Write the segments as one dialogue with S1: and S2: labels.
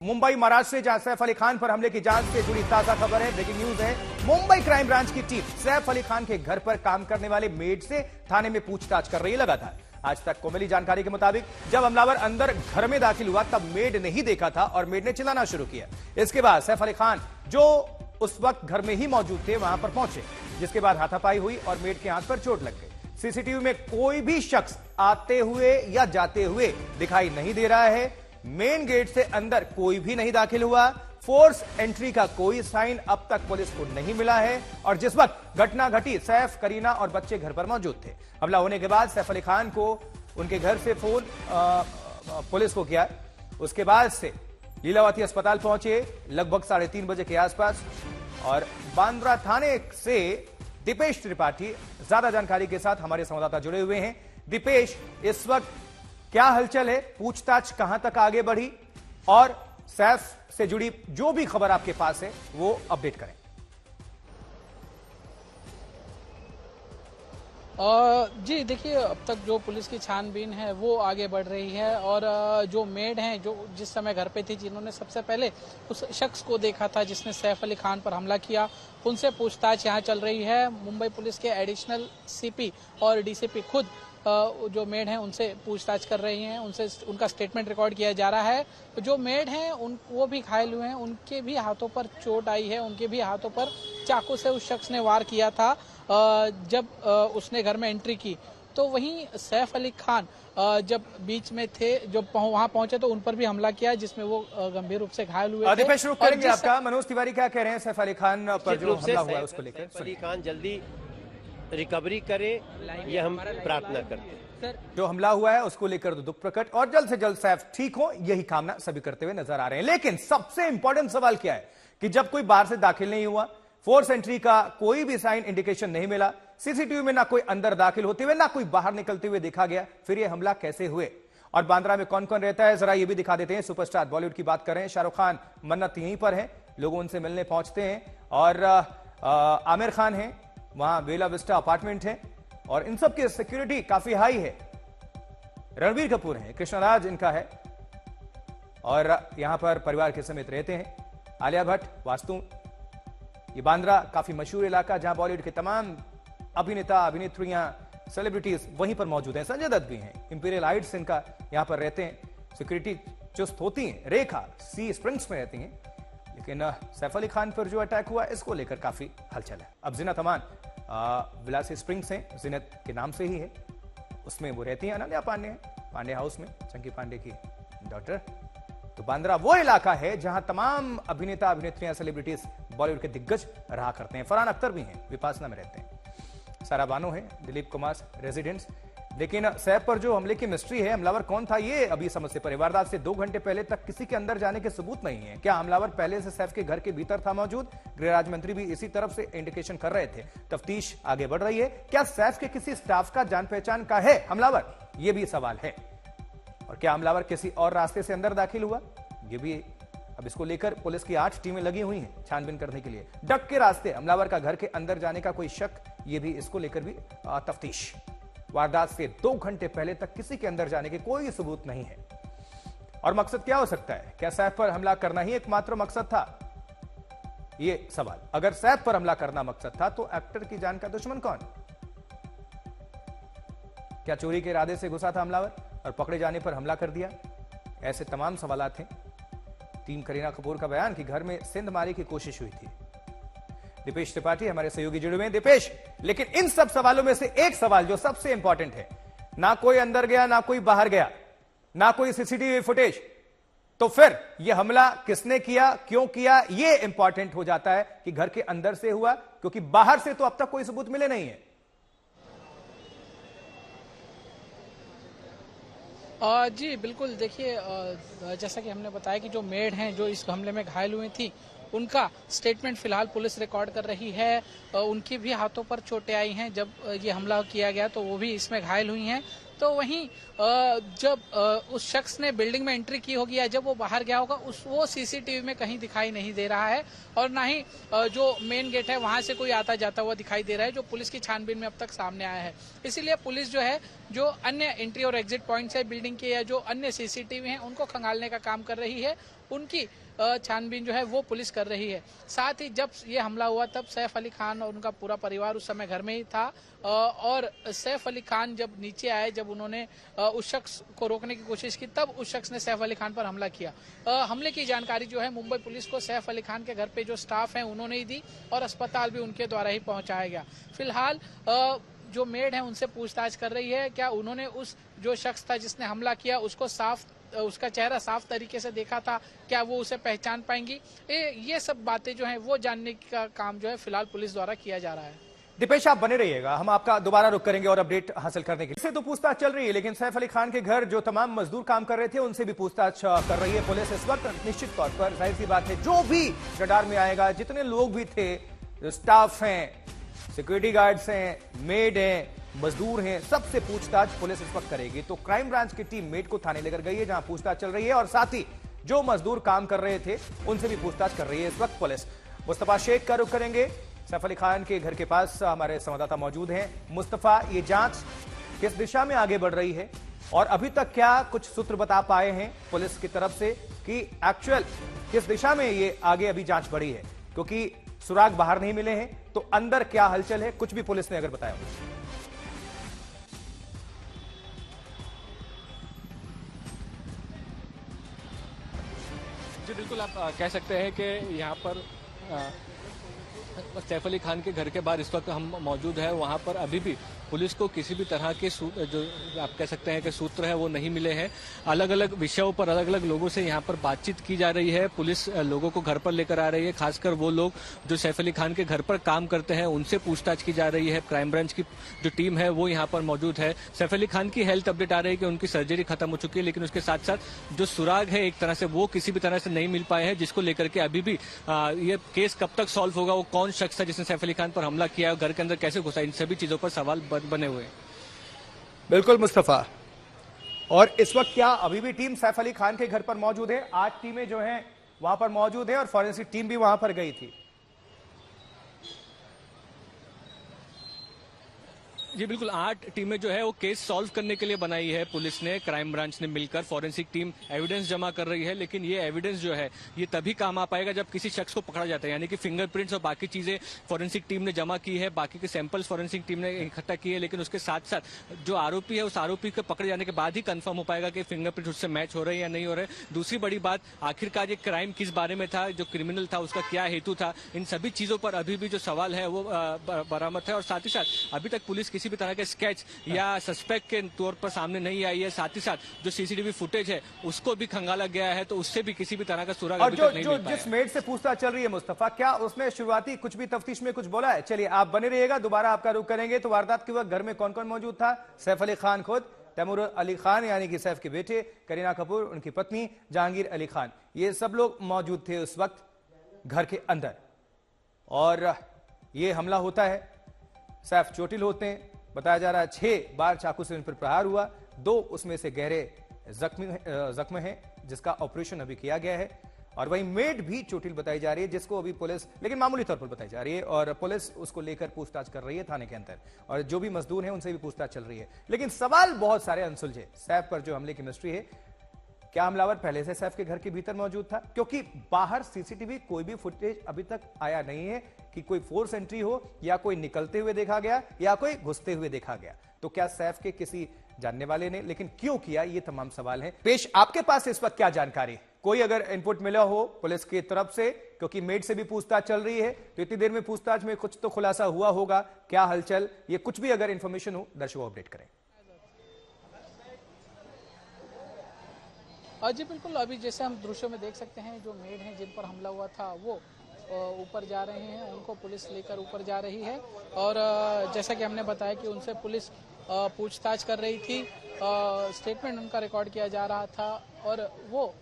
S1: मुंबई महाराष्ट्र से जहां सैफ अली खान पर हमले की जांच से जुड़ी ताजा खबर है। ब्रेकिंग न्यूज है, मुंबई क्राइम ब्रांच की टीम सैफ अली खान के घर पर काम करने वाले मेड से थाने में पूछताछ कर रही है लगातार। आज तक को मिली जानकारी के मुताबिक जब हमलावर अंदर घर में दाखिल हुआ तब मेड ने ही देखा था और मेड ने चिल्लाना शुरू किया। इसके बाद सैफ अली खान जो उस वक्त घर में ही मौजूद थे वहां पर पहुंचे, जिसके बाद हाथापाई हुई और मेड के हाथ पर चोट लग गई। सीसीटीवी में कोई भी शख्स आते हुए या जाते हुए दिखाई नहीं दे रहा है। मेन गेट से अंदर कोई भी नहीं दाखिल हुआ। फोर्स एंट्री का कोई साइन अब तक पुलिस को नहीं मिला है और जिस वक्त घटना घटी सैफ, करीना और बच्चे घर पर मौजूद थे। हमला होने के बाद सैफ अली खान को उनके घर से फोन पुलिस को किया। उसके बाद से लीलावती अस्पताल पहुंचे लगभग 3:30 बजे के आसपास और बांद्रा थाने से दीपेश त्रिपाठी ज्यादा जानकारी के साथ हमारे संवाददाता जुड़े हुए हैं। दीपेश, इस वक्त क्या हलचल है, पूछताछ कहां तक आगे बढ़ी और सैफ से जुड़ी जो भी खबर आपके पास है वो अपडेट करें।
S2: जी देखिए, अब तक जो पुलिस की छानबीन है वो आगे बढ़ रही है और जो मेड हैं जो जिस समय घर पे थी, जिन्होंने सबसे पहले उस शख्स को देखा था जिसने सैफ अली खान पर हमला किया, उनसे पूछताछ यहां चल रही है। मुंबई पुलिस के एडिशनल सीपी और डीसीपी खुद जो मेड हैं उनसे पूछताछ कर रही हैं, उनसे उनका स्टेटमेंट रिकॉर्ड किया जा रहा है। जो मेड हैं वो भी घायल हुए हैं, उनके भी हाथों पर चोट आई है, उनके भी हाथों पर चाकू से उस शख्स ने वार किया था जब उसने घर में एंट्री की। तो वहीं सैफ अली खान जब बीच में थे, जब वहां पहुंचे तो उन पर भी हमला किया जिसमें वो गंभीर रूप से घायल हुए थे।
S1: दीपेश, शुरू करेंगे आपका। मनोज तिवारी क्या कह रहे हैं सैफ अली खान पर जो हमला हुआ है उसको लेकर?
S3: सैफ अली खान जल्दी रिकवरी करे, ये हम प्रार्थना करते हैं।
S1: जो हमला हुआ है उसको लेकर तो दुख प्रकट और जल्द से जल्द सैफ ठीक हो, यही कामना सभी करते हुए नजर आ रहे हैं। लेकिन सबसे इंपॉर्टेंट सवाल क्या है कि जब कोई बाहर से दाखिल नहीं हुआ, फोर्स एंट्री का कोई भी साइन इंडिकेशन नहीं मिला, सीसीटीवी में ना कोई अंदर दाखिल होते हुए ना कोई बाहर निकलते हुए देखा गया, फिर यह हमला कैसे हुए और बांद्रा में कौन कौन रहता है जरा ये भी दिखा देते हैं। सुपरस्टार बॉलीवुड की बात करें, शाहरुख खान, मन्नत यहीं पर है, लोग उनसे मिलने पहुंचते हैं और आमिर खान है, वहां बेला विस्टा अपार्टमेंट है और इन सब की सिक्योरिटी काफी हाई है। रणबीर कपूर है, कृष्णराज इनका है और यहां पर परिवार के समेत रहते हैं। आलिया भट्ट, वास्तु, ये बांद्रा काफी मशहूर इलाका जहां बॉलीवुड के तमाम अभिनेता, अभिनेत्रियां, सेलिब्रिटीज वहीं पर मौजूद हैं। संजय दत्त भी हैं, इंपीरियल हाइट्स इनका यहां पर रहते हैं। सिक्योरिटी चुस्त होती है। रेखा सी स्प्रिंग्स में रहती हैं। लेकिन सैफ अली खान पर जो अटैक हुआ इसको लेकर काफी हलचल है। अब जिनत अमान विलासी स्प्रिंग्स हैं, जिनत के नाम से ही है, उसमें वो रहती हैं। अनन्या पांडे, पांडे हाउस में, चंकी पांडे की डॉटर। तो बांद्रा वो इलाका है जहां तमाम अभिनेता, अभिनेत्रियां, सेलिब्रिटीज बॉलीवुड के दिग्गज रहा करते हैं। फरहान अख्तर भी हैं, विपासना में रहते हैं। सारा बानो है, दिलीप कुमार रेजिडेंट्स। लेकिन सैफ पर जो हमले की मिस्ट्री है, हमलावर कौन था ये अभी समझ से परे। वारदात से 2 घंटे पहले तक किसी के अंदर जाने के सबूत नहीं है। क्या हमलावर पहले से सैफ के घर के भीतर था मौजूद? गृह राज्य मंत्री भी इसी तरफ से इंडिकेशन कर रहे थे। तफ्तीश आगे बढ़ रही है। क्या सैफ के किसी स्टाफ का जान पहचान का है हमलावर? ये भी सवाल है। और क्या हमलावर किसी और रास्ते से अंदर दाखिल हुआ? ये भी अब इसको लेकर पुलिस की 8 टीमें लगी हुई हैं छानबीन करने के लिए। डक के रास्ते हमलावर का घर के अंदर जाने का कोई शक, ये भी इसको लेकर भी तफ्तीश। वारदात से 2 घंटे पहले तक किसी के अंदर जाने के कोई सबूत नहीं है। और मकसद क्या हो सकता है? क्या सैफ पर हमला करना ही एकमात्र मकसद था? यह सवाल। अगर सैफ पर हमला करना मकसद था तो एक्टर की जान का दुश्मन कौन? क्या चोरी के इरादे से घुसा था हमलावर और पकड़े जाने पर हमला कर दिया? ऐसे तमाम सवाल हैं। टीम करीना कपूर का बयान कि घर में सिंध मारी की कोशिश हुई थी। दीपेश त्रिपाठी हमारे सहयोगी जुड़े हुए हैं। दीपेश, लेकिन इन सब सवालों में से एक सवाल जो सबसे इंपॉर्टेंट है, ना कोई अंदर गया, ना कोई बाहर गया, ना कोई सीसीटीवी फुटेज, तो फिर यह हमला किसने किया, क्यों किया, यह इंपॉर्टेंट हो जाता है कि घर के अंदर से हुआ, क्योंकि बाहर से तो अब तक कोई सबूत मिले नहीं है।
S2: जी बिल्कुल, देखिए जैसा कि हमने बताया कि जो मेड हैं जो इस हमले में घायल हुई थी, उनका स्टेटमेंट फिलहाल पुलिस रिकॉर्ड कर रही है। उनकी भी हाथों पर चोटें आई हैं। जब ये हमला किया गया तो वो भी इसमें घायल हुई हैं। तो वहीं जब उस शख्स ने बिल्डिंग में एंट्री की होगी या जब वो बाहर गया होगा, वो सीसीटीवी में कहीं दिखाई नहीं दे रहा है और ना ही जो मेन गेट है वहां से कोई आता जाता हुआ दिखाई दे रहा है, जो पुलिस की छानबीन में अब तक सामने आया है। इसीलिए पुलिस जो है, जो अन्य एंट्री और एग्जिट पॉइंट्स है बिल्डिंग के या जो अन्य सीसीटीवी हैं, उनको खंगालने का काम कर रही है उनकी छानबीन जो है वो पुलिस कर रही है। साथ ही जब ये हमला हुआ तब सैफ अली खान और उनका पूरा परिवार उस समय घर में ही था और सैफ अली खान जब नीचे आए, जब उन्होंने उस शख्स को रोकने की कोशिश की, तब उस शख्स ने सैफ अली खान पर हमला किया। हमले की जानकारी जो है मुंबई पुलिस को सैफ अली खान के घर पे जो स्टाफ है उन्होंने ही दी और अस्पताल भी उनके द्वारा ही पहुंचाया गया। फिलहाल जो मेड है उनसे पूछताछ कर रही है, क्या उन्होंने उस जो शख्स था जिसने हमला किया उसका चेहरा साफ तरीके से देखा था, क्या वो उसे पहचान पाएंगी। ये सब बातें जो हैं वो जानने का काम जो है फिलहाल पुलिस द्वारा किया जा रहा है।
S1: दीपेश, आप बने रहिएगा, हम आपका दोबारा रुक करेंगे और अपडेट हासिल करने के लिए। इससे तो पूछताछ चल रही है, लेकिन सैफ अली खान के घर जो तमाम मजदूर काम कर रहे थे उनसे भी पूछताछ कर रही है पुलिस इस वक्त। निश्चित तौर पर जाहिर सी बात है, जो भी रडार में आएगा, जितने लोग भी थे, स्टाफ हैं, सिक्योरिटी गार्ड्स हैं, मेड हैं, मजदूर हैं, सबसे पूछताछ पुलिस इस वक्त करेगी। तो क्राइम ब्रांच की टीम मेड को थाने लेकर गई है जहां पूछताछ चल रही है और साथ ही जो मजदूर काम कर रहे थे उनसे भी पूछताछ कर रही है इस वक्त पुलिस। मुस्तफा शेख का रुख करेंगे, सैफ अली खान के घर के पास हमारे संवाददाता मौजूद हैं। मुस्तफा, ये जांच किस दिशा में आगे बढ़ रही है और अभी तक क्या कुछ सूत्र बता पाए हैं पुलिस की तरफ से कि एक्चुअल किस दिशा में ये आगे अभी जांच बढ़ी है, क्योंकि सुराग बाहर नहीं मिले हैं, तो अंदर क्या हलचल है, कुछ भी पुलिस ने अगर बताया हो।
S4: जी बिल्कुल, आप कह सकते हैं कि यहाँ पर सैफ अली खान के घर के बाहर इस वक्त हम मौजूद है। वहाँ पर अभी भी पुलिस को किसी भी तरह के जो आप कह सकते हैं कि सूत्र है वो नहीं मिले हैं। अलग अलग विषयों पर अलग अलग लोगों से यहाँ पर बातचीत की जा रही है। पुलिस लोगों को घर पर लेकर आ रही है, खासकर वो लोग जो सैफ अली खान के घर पर काम करते हैं उनसे पूछताछ की जा रही है। क्राइम ब्रांच की जो टीम है वो यहाँ पर मौजूद है। सैफ अली खान की हेल्थ अपडेट आ रही है कि उनकी सर्जरी खत्म हो चुकी है, लेकिन उसके साथ साथ जो सुराग है एक तरह से वो किसी भी तरह से नहीं मिल पाए हैं, जिसको लेकर के अभी भी ये केस कब तक सॉल्व होगा, वो कौन शख्स था जिसने सैफ अली खान पर हमला किया, घर के अंदर कैसे घुसा, इन सभी चीजों पर सवाल बने हुए हैं।
S1: बिल्कुल मुस्तफा, और इस वक्त क्या अभी भी टीम सैफ अली खान के घर पर मौजूद है? 8 टीमें जो हैं वहां पर मौजूद है और फॉरेंसिक टीम भी वहां पर गई थी।
S4: जी बिल्कुल, 8 टीमें जो है वो केस सॉल्व करने के लिए बनाई है पुलिस ने, क्राइम ब्रांच ने मिलकर। फॉरेंसिक टीम एविडेंस जमा कर रही है, लेकिन ये एविडेंस जो है ये तभी काम आ पाएगा जब किसी शख्स को पकड़ा जाता है, यानी कि फिंगरप्रिंट्स और बाकी चीजें फॉरेंसिक टीम ने जमा की है, बाकी के सैंपल्स फॉरेंसिक टीम ने इकट्ठा किए, लेकिन उसके साथ साथ जो आरोपी है उस आरोपी को पकड़े जाने के बाद ही कंफर्म हो पाएगा कि फिंगरप्रिंट उससे मैच हो रहे हैं या नहीं हो रहे। दूसरी बड़ी बात, आखिरकार ये क्राइम किस बारे में था, जो क्रिमिनल था उसका क्या हेतु था, इन सभी चीजों पर अभी भी जो सवाल है वो बरामद है। और साथ ही साथ अभी तक पुलिस किसी भी तरह के स्केच या सस्पेक्ट के तौर पर सामने नहीं आई है। साथ ही साथ जो सीसीटीवी फुटेज है उसको भी खंगाला गया है, तो उससे भी किसी भी तरह का सुराग अभी तक नहीं मिल पाया।
S1: जिस मेड से पूछताछ चल रही है मुस्तफा, क्या उसने शुरुआती कुछ भी तफ्तीश में कुछ बोला है? चलिए आप बने रहिएगा, दोबारा आपका रुख करेंगे। तो वारदात के वक्त घर में कौन कौन मौजूद था? सैफ अली खान खुद, तैमूर अली खान यानी कि सैफ के बेटे, करीना कपूर उनकी पत्नी, जहांगीर अली खान, ये सब लोग मौजूद थे उस वक्त घर के अंदर। और ये हमला होता है, सैफ चोटिल होते हैं, बताया जा रहा है 6 बार चाकू से उन पर प्रहार हुआ, 2 उसमें से गहरे जख्म हैं जिसका ऑपरेशन अभी किया गया है। और वहीं मेड भी चोटिल बताई जा रही है, जिसको अभी पुलिस, लेकिन मामूली तौर पर बताई जा रही है, और पुलिस उसको लेकर पूछताछ कर रही है थाने के अंदर, और जो भी मजदूर हैं उनसे भी पूछताछ चल रही है। लेकिन सवाल बहुत सारे अनसुलझे। सैफ पर जो हमले की मिस्ट्री है, क्या हमलावर पहले से सैफ के घर के भीतर मौजूद था? क्योंकि बाहर सीसीटीवी कोई भी फुटेज अभी तक आया नहीं है कि कोई फोर्स एंट्री हो या कोई निकलते हुए देखा गया या कोई घुसते हुए देखा गया। तो क्या सैफ के किसी जानने वाले ने, लेकिन क्यों किया, ये तमाम सवाल हैं। पेश, आपके पास इस वक्त क्या जानकारी, कोई अगर इनपुट मिला हो पुलिस की तरफ से? क्योंकि मेड से भी पूछताछ चल रही है, तो इतनी देर में पूछताछ में कुछ तो खुलासा हुआ होगा, क्या हलचल, ये कुछ भी अगर इंफॉर्मेशन हो दर्शकों अपडेट करें।
S2: जी बिल्कुल, अभी जैसे हम दृश्यों में देख सकते हैं, जो मेड हैं जिन पर हमला हुआ था वो ऊपर जा रहे हैं, उनको पुलिस लेकर ऊपर जा रही है। और जैसा कि हमने बताया कि उनसे पुलिस पूछताछ कर रही थी, स्टेटमेंट उनका रिकॉर्ड किया जा रहा था, और वो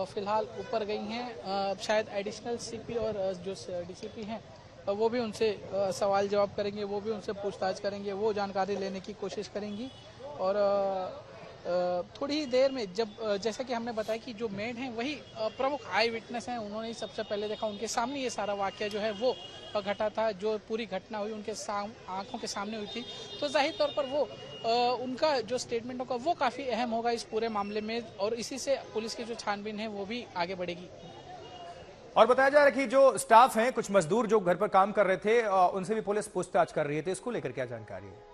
S2: फिलहाल ऊपर गई हैं। शायद एडिशनल सीपी और जो डीसीपी हैं वो भी उनसे सवाल जवाब करेंगे, वो भी उनसे पूछताछ करेंगे, वो जानकारी लेने की कोशिश करेंगी। और थोड़ी ही देर में जब जैसा कि हमने बताया कि जो मेड हैं वही प्रमुख आई विटनेस हैं, उन्होंने ही सबसे पहले देखा, उनके सामने ये सारा वाकया जो है वो घटा था, जो पूरी घटना हुई उनके आंखों के सामने हुई थी। तो जाहिर तौर पर वो उनका जो स्टेटमेंट होगा वो काफ़ी अहम होगा इस पूरे मामले में, और इसी से पुलिस की जो छानबीन है वो भी आगे बढ़ेगी।
S1: और बताया जा रहा है कि जो स्टाफ हैं, कुछ मजदूर जो घर पर काम कर रहे थे, उनसे भी पुलिस पूछताछ कर रही है। तो इसको लेकर क्या जानकारी है?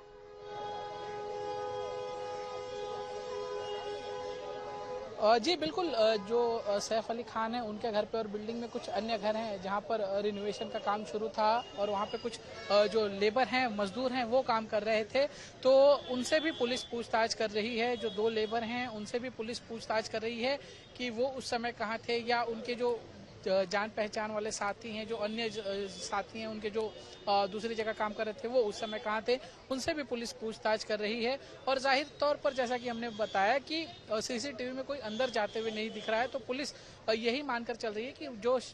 S2: जी बिल्कुल, जो सैफ अली खान है उनके घर पे और बिल्डिंग में कुछ अन्य घर हैं जहां पर रिनोवेशन का काम शुरू था, और वहां पे कुछ जो लेबर हैं, मजदूर हैं, वो काम कर रहे थे। तो उनसे भी पुलिस पूछताछ कर रही है। जो 2 लेबर हैं उनसे भी पुलिस पूछताछ कर रही है कि वो उस समय कहाँ थे, या उनके जो जान पहचान वाले साथी हैं, जो अन्य साथी हैं उनके जो दूसरी जगह काम कर रहे थे, वो उस समय कहाँ थे, उनसे भी पुलिस पूछताछ कर रही है। और जाहिर तौर पर जैसा कि हमने बताया कि सीसीटीवी में कोई अंदर जाते हुए नहीं दिख रहा है, तो पुलिस यही मानकर चल रही है कि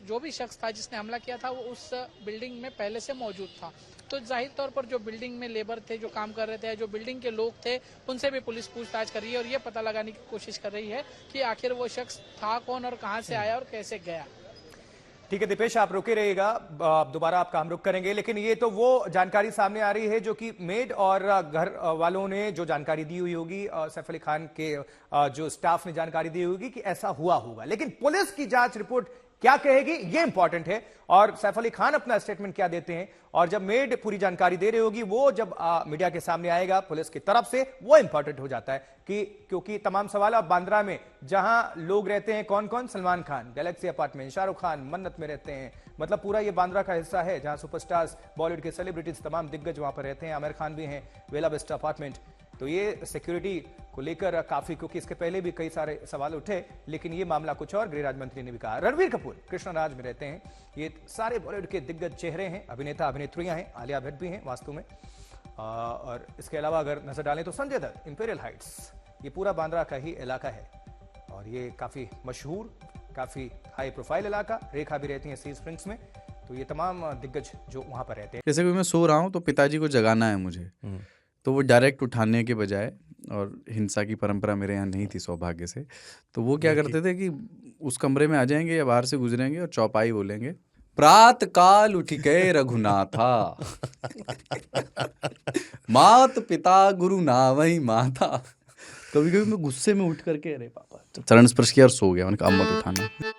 S2: जो भी शख्स था जिसने हमला किया था वो उस बिल्डिंग में पहले से मौजूद था। तो जाहिर तौर पर जो बिल्डिंग में लेबर थे, जो काम कर रहे थे, जो बिल्डिंग के लोग थे, उनसे भी पुलिस पूछताछ कर रही है और ये पता लगाने की कोशिश कर रही है कि आखिर वो शख्स था कौन और कहाँ से आया और कैसे गया।
S1: ठीक है दीपेश, आप रुके रहिएगा, दोबारा आपका हम रुक करेंगे। लेकिन ये तो वो जानकारी सामने आ रही है जो कि मेड और घर वालों ने जो जानकारी दी हुई होगी, सैफ अली खान के जो स्टाफ ने जानकारी दी होगी कि ऐसा हुआ होगा। लेकिन पुलिस की जांच रिपोर्ट क्या कहेगी, ये इंपॉर्टेंट है, और सैफ अली खान अपना स्टेटमेंट क्या देते हैं, और जब मेड पूरी जानकारी दे रही होगी वो जब मीडिया के सामने आएगा पुलिस की तरफ से, वो इंपॉर्टेंट हो जाता है कि क्योंकि तमाम सवाल अब बांद्रा में जहां लोग रहते हैं, कौन कौन, सलमान खान गैलेक्सी अपार्टमेंट, शाहरुख खान मन्नत में रहते हैं, मतलब पूरा ये बांद्रा का हिस्सा है जहां सुपरस्टार्स, बॉलीवुड के सेलिब्रिटीज, तमाम दिग्गज वहां पर रहते हैं। आमिर खान भी हैं, वेला विस्टा अपार्टमेंट। तो ये सिक्योरिटी को लेकर काफी, क्योंकि इसके पहले भी कई सारे सवाल उठे, लेकिन ये मामला कुछ और, गृह राज्य मंत्री ने भी कहा। रणबीर कपूर कृष्णराज में रहते हैं, ये सारे बॉलीवुड के दिग्गज चेहरे हैं, अभिनेता अभिनेत्रियां हैं, आलिया भट्ट भी हैं वास्तव में, और इसके अलावा अगर नजर डालें तो संजय दत्त, इंपीरियल हाइट्स, ये पूरा बांद्रा का ही इलाका है, और ये काफी मशहूर, काफी हाई प्रोफाइल इलाका। रेखा भी रहती है सी स्प्रिंग्स में। तो ये तमाम दिग्गज जो वहां पर रहते हैं।
S5: जैसे कि मैं सो रहा हूँ तो पिताजी को जगाना है मुझे, तो वो डायरेक्ट उठाने के बजाय, और हिंसा की परंपरा मेरे यहाँ नहीं थी सौभाग्य से, तो वो क्या करते थे कि उस कमरे में आ जाएंगे या बाहर से गुजरेंगे और चौपाई बोलेंगे, प्रात काल उठ गए रघुनाथा मात पिता गुरु नावई माता। कभी कभी मैं गुस्से में उठ करके, अरे पापा, चरण स्पर्श किया और सो गया। मैंने कहा अब मत उठाना।